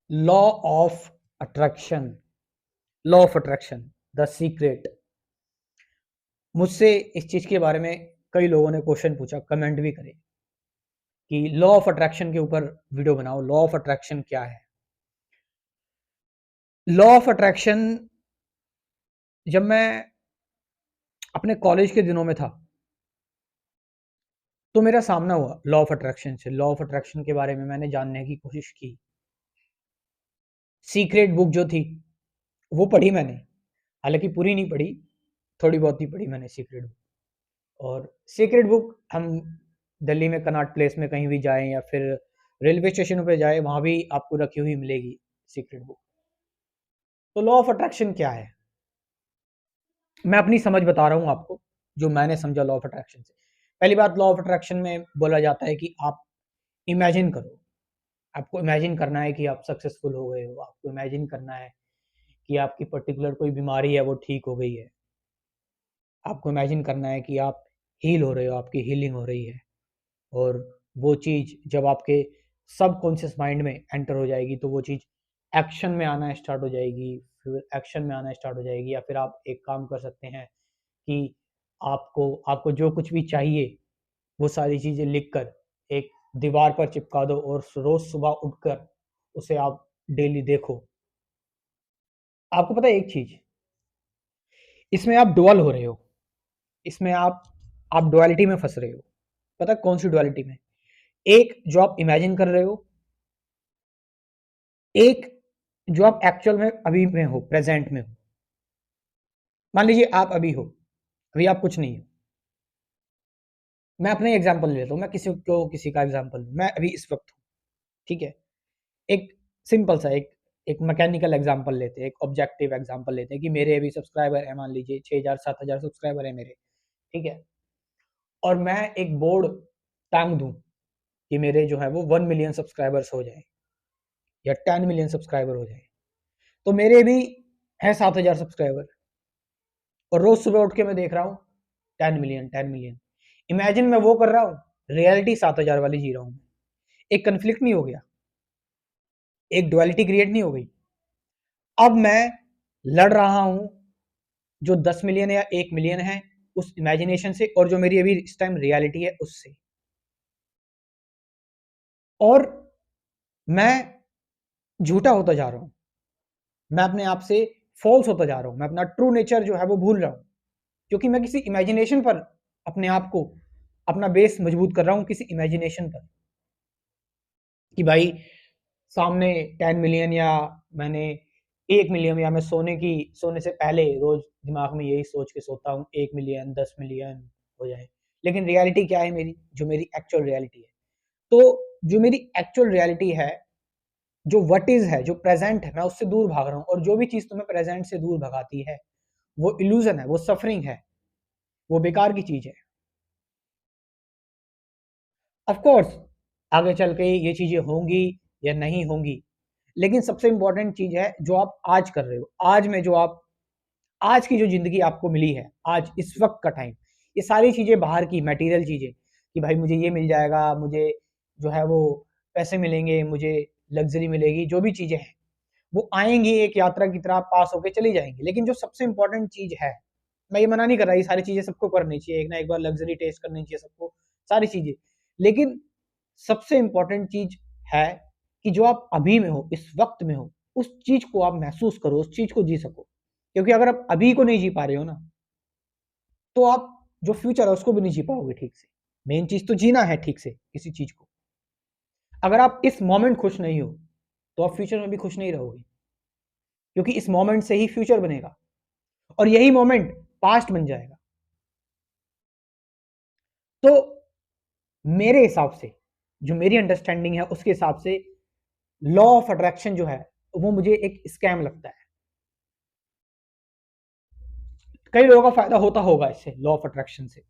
Law of attraction, law of attraction, the secret. मुझसे इस चीज के बारे में कई लोगों ने क्वेश्चन पूछा, कमेंट भी करे कि लॉ ऑफ अट्रैक्शन के ऊपर वीडियो बनाओ। लॉ ऑफ अट्रैक्शन क्या है? लॉ ऑफ अट्रैक्शन जब मैं अपने कॉलेज के दिनों में था तो मेरा सामना हुआ लॉ ऑफ अट्रैक्शन से। लॉ ऑफ अट्रैक्शन के बारे में मैंने जानने की कोशिश की। सीक्रेट बुक जो थी वो पढ़ी मैंने, हालांकि पूरी नहीं पढ़ी, थोड़ी बहुत ही पढ़ी मैंने सीक्रेट बुक। और सीक्रेट बुक हम दिल्ली में कनॉट प्लेस में कहीं भी जाएं या फिर रेलवे स्टेशन पे जाए, वहां भी आपको रखी हुई मिलेगी सीक्रेट बुक। तो लॉ ऑफ अट्रैक्शन क्या है, मैं अपनी समझ बता रहा हूँ आपको, जो मैंने समझा लॉ ऑफ अट्रैक्शन से। पहली बात, लॉ ऑफ अट्रैक्शन में बोला जाता है कि आप इमेजिन करो। आपको इमेजिन करना है कि आप सक्सेसफुल हो गए हो, आपको इमेजिन करना है कि आपकी पर्टिकुलर कोई बीमारी है वो ठीक हो गई है, आपको इमेजिन करना है कि आप हील हो रहे हो, आपकी हीलिंग हो रही है। और वो चीज़ जब आपके सबकॉन्शियस माइंड में एंटर हो जाएगी तो वो चीज़ एक्शन में आना स्टार्ट हो जाएगी। फिर एक्शन में आना स्टार्ट हो जाएगी, या फिर आप एक काम कर सकते हैं कि आपको आपको जो कुछ भी चाहिए वो सारी चीज़ें लिख कर एक दीवार पर चिपका दो और रोज सुबह उठकर उसे आप डेली देखो। आपको पता है एक चीज़, इसमें आप डुअल हो रहे हो, इसमें आप डुअलिटी में फंस रहे हो। पता है कौन सी डुअलिटी में? एक जो आप इमेजिन कर रहे हो, एक जो आप एक्चुअल में अभी में हो, प्रेजेंट में हो। मान लीजिए आप अभी हो, अभी आप कुछ नहीं हो। मैं अपने एग्जांपल लेता हूँ, मैं किसी का एग्जांपल लूँ। मैं अभी इस वक्त हूँ, ठीक है। एक सिंपल सा एक मैकेनिकल एग्जांपल लेते हैं, एक ऑब्जेक्टिव एग्जांपल लेते हैं कि मेरे अभी सब्सक्राइबर है, मान लीजिए 6000 7000 सब्सक्राइबर है मेरे, ठीक है। और मैं एक बोर्ड टांग दूं कि मेरे जो है वो 1 मिलियन सब्सक्राइबर्स हो जाए या 10 मिलियन सब्सक्राइबर हो जाए। तो मेरे भी है 7000 सब्सक्राइबर, और रोज सुबह उठ के मैं देख रहा हूँ 10 मिलियन 10 मिलियन। इमेजिन मैं वो कर रहा हूँ, रियलिटी 7000 वाली जी रहा हूँ। एक कन्फ्लिक्ट नहीं हो गया? एक डुअलिटी क्रिएट नहीं हो गई? अब मैं लड़ रहा हूँ जो 10 मिलियन या 1 मिलियन है उस इमेजिनेशन से, और जो मेरी अभी इस टाइम रियलिटी है उससे। और मैं झूठा होता जा रहा हूँ, मैं अपने आप से फॉल्स होता जा रहा हूँ, मैं अपना ट्रू नेचर जो है वो भूल रहा हूँ, क्योंकि मैं किसी इमेजिनेशन पर अपने आप को, अपना बेस मजबूत कर रहा हूँ किसी इमेजिनेशन पर कि भाई सामने 10 मिलियन, या मैंने 1 मिलियन, या मैं सोने से पहले रोज दिमाग में यही सोच के सोता हूँ 1 मिलियन 10 मिलियन हो जाए। लेकिन रियलिटी क्या है मेरी, जो मेरी एक्चुअल रियलिटी है। तो जो मेरी एक्चुअल रियलिटी है, जो व्हाट इज है, जो प्रेजेंट है, मैं उससे दूर भाग रहा हूँ। और जो भी चीज तुम्हें प्रेजेंट से दूर भगाती है वो इल्यूजन है, वो सफरिंग है, वो बेकार की चीज है। ऑफ कोर्स आगे चल के ये चीजें होंगी या नहीं होंगी, लेकिन सबसे इंपॉर्टेंट चीज है जो आप आज कर रहे हो। आज में जो आप, आज की जो जिंदगी आपको मिली है, आज इस वक्त का टाइम, ये सारी चीजें बाहर की मटेरियल चीजें कि भाई मुझे ये मिल जाएगा, मुझे जो है वो पैसे मिलेंगे, मुझे लग्जरी मिलेगी, जो भी चीजें हैं वो आएंगी एक यात्रा की तरह पास होके चली जाएंगी। लेकिन जो सबसे इंपॉर्टेंट चीज है, मैं ये मना नहीं कर रहा, ये सारी चीजें सबको करनी चाहिए, एक ना एक बार लग्जरी टेस्ट करनी चाहिए सबको, सारी चीजें। लेकिन सबसे इंपॉर्टेंट चीज है कि जो आप अभी में हो, इस वक्त में हो, उस चीज को आप महसूस करो, उस चीज को जी सको। क्योंकि अगर आप अभी को नहीं जी पा रहे हो ना, तो आप जो फ्यूचर है उसको भी नहीं जी पाओगे ठीक से। मेन चीज तो जीना है ठीक से किसी चीज को। अगर आप इस मोमेंट खुश नहीं हो तो आप फ्यूचर में भी खुश नहीं रहोगे, क्योंकि इस मोमेंट से ही फ्यूचर बनेगा और यही मोमेंट पास्ट बन जाएगा। तो मेरे हिसाब से, जो मेरी अंडरस्टैंडिंग है उसके हिसाब से, लॉ ऑफ अट्रैक्शन जो है वो मुझे एक स्कैम लगता है। कई लोगों का फायदा होता होगा इससे, लॉ ऑफ अट्रैक्शन से।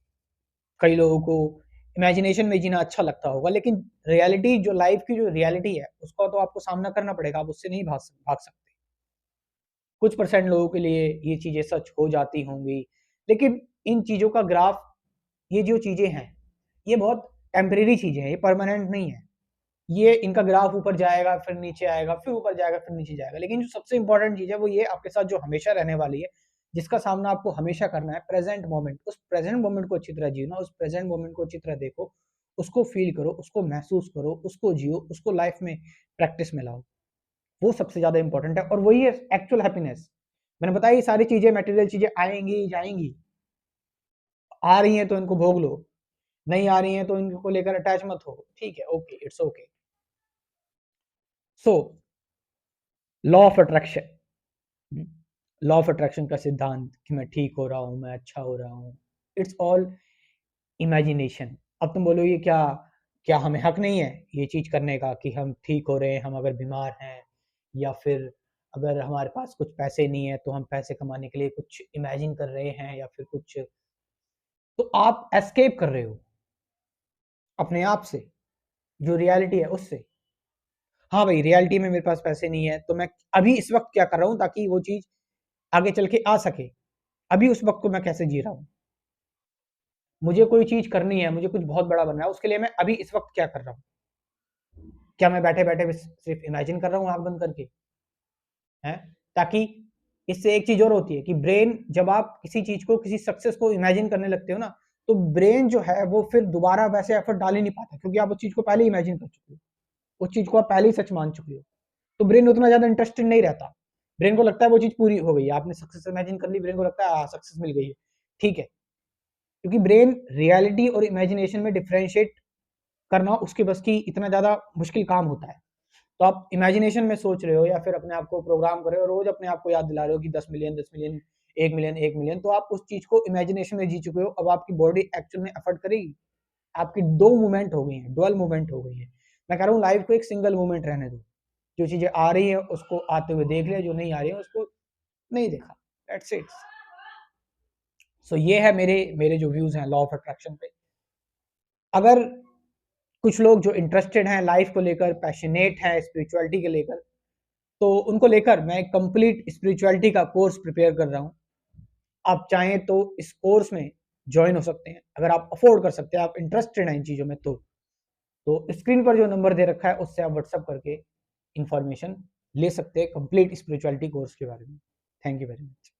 कई लोगों को इमेजिनेशन में जीना अच्छा लगता होगा, लेकिन रियलिटी, जो लाइफ की जो रियलिटी है उसका तो आपको सामना करना पड़ेगा, आप उससे नहीं भाग सकते। कुछ परसेंट लोगों के लिए ये चीजें सच हो जाती होंगी, लेकिन इन चीजों का ग्राफ, ये जो चीजें हैं ये बहुत टेम्परेरी चीजें हैं, ये परमानेंट नहीं है। ये इनका ग्राफ ऊपर जाएगा, फिर नीचे आएगा, फिर ऊपर जाएगा, फिर नीचे जाएगा। लेकिन जो सबसे इंपॉर्टेंट चीज़ है वो ये आपके साथ जो हमेशा रहने वाली है, जिसका सामना आपको हमेशा करना है, प्रेजेंट मोमेंट। उस प्रेजेंट मोमेंट को अच्छी तरह जियो ना, उस प्रेजेंट मोमेंट को अच्छी तरह देखो, उसको फील करो, उसको महसूस करो, उसको जियो, उसको लाइफ में प्रैक्टिस में लाओ। वो सबसे ज़्यादा इंपॉर्टेंट है और वही है एक्चुअल हैप्पीनेस। मैंने बताया ये सारी चीज़ें, मटेरियल चीज़ें आएँगी, जाएँगी। आ रही हैं तो इनको भोग लो, नहीं आ रही हैं तो इनको लेकर अटैच मत हो। ठीक है, okay, it's okay. So law of attraction, law of attraction का सिद्धांत कि मैं ठीक हो रहा हूँ, मैं अच्छा हो रहा हूँ, इट्स ऑल इमेजिनेशन। अब तुम बोलोगे क्या क्या हमें हक नहीं है ये चीज़ करने का कि हम ठीक हो रहे हैं, हम अगर बीमार हैं या फिर अगर हमारे पास कुछ पैसे नहीं है तो हम पैसे कमाने के लिए कुछ इमेजिन कर रहे हैं या फिर कुछ, तो आप एस्केप कर रहे हो अपने आप से, जो रियलिटी है उससे। हाँ भाई, रियलिटी में मेरे पास पैसे नहीं है तो मैं अभी इस वक्त क्या कर रहा हूँ ताकि वो चीज़ आगे चल के आ सके। अभी उस वक्त को मैं कैसे जी रहा हूँ, मुझे कोई चीज़ करनी है, मुझे कुछ बहुत बड़ा बनना है, उसके लिए मैं अभी इस वक्त क्या कर रहा हूँ। क्या मैं बैठे बैठे सिर्फ इमेजिन कर रहा हूँ आंख बंद करके, है? ताकि इससे एक चीज़ और होती है कि ब्रेन, जब आप किसी चीज़ को, किसी सक्सेस को इमेजिन करने लगते हो ना, तो ब्रेन जो है वो फिर दोबारा वैसे एफर्ट डाल ही नहीं पाता, क्योंकि आप उस चीज़ को पहले ही इमेजिन कर चुके हो, उस चीज़ को आप पहले ही सच मान चुके हो। तो ब्रेन उतना ज़्यादा इंटरेस्टेड नहीं रहता। ब्रेन को लगता है वो चीज़ पूरी हो गई है, आपने सक्सेस इमेजिन कर ली, ब्रेन को लगता है हाँ, सक्सेस मिल गई है, ठीक है। क्योंकि ब्रेन रियलिटी और इमेजिनेशन में डिफरेंशिएट करना उसके बस की इतना ज़्यादा मुश्किल काम होता है। तो आप इमेजिनेशन में सोच रहे हो या फिर अपने आप को प्रोग्राम कर रहे हो, रोज अपने आप को याद दिला रहे हो कि 10 मिलियन 10 मिलियन, 1 मिलियन 1 मिलियन, तो आप उस चीज को इमेजिनेशन में जी चुके हो। अब आपकी बॉडी एक्चुअल में एफर्ट करेगी। आपकी दो मूवमेंट हो गई है, डुअल मूवमेंट हो गई है। मैं कह रहा हूँ लाइफ को एक सिंगल मूवमेंट रहने दो। जो चीजें आ रही है उसको आते हुए देख लिया, जो नहीं आ रही है उसको नहीं देखा। That's it. सो ये है मेरे मेरे जो व्यूज हैं लॉ ऑफ अट्रैक्शन पे। अगर कुछ लोग जो इंटरेस्टेड हैं लाइफ को लेकर, पैशनेट हैं स्पिरिचुअलिटी के लेकर, तो उनको लेकर मैं एक कंप्लीट स्पिरिचुअलिटी का कोर्स प्रिपेयर कर रहा हूँ। आप चाहें तो इस कोर्स में ज्वाइन हो सकते हैं, अगर आप अफोर्ड कर सकते हैं, आप इंटरेस्टेड हैं इन चीज़ों में, तो स्क्रीन पर जो नंबर दे रखा है उससे आप व्हाट्सअप करके इंफॉर्मेशन ले सकते हैं कंप्लीट स्पिरिचुअलिटी कोर्स के बारे में। Thank you very much.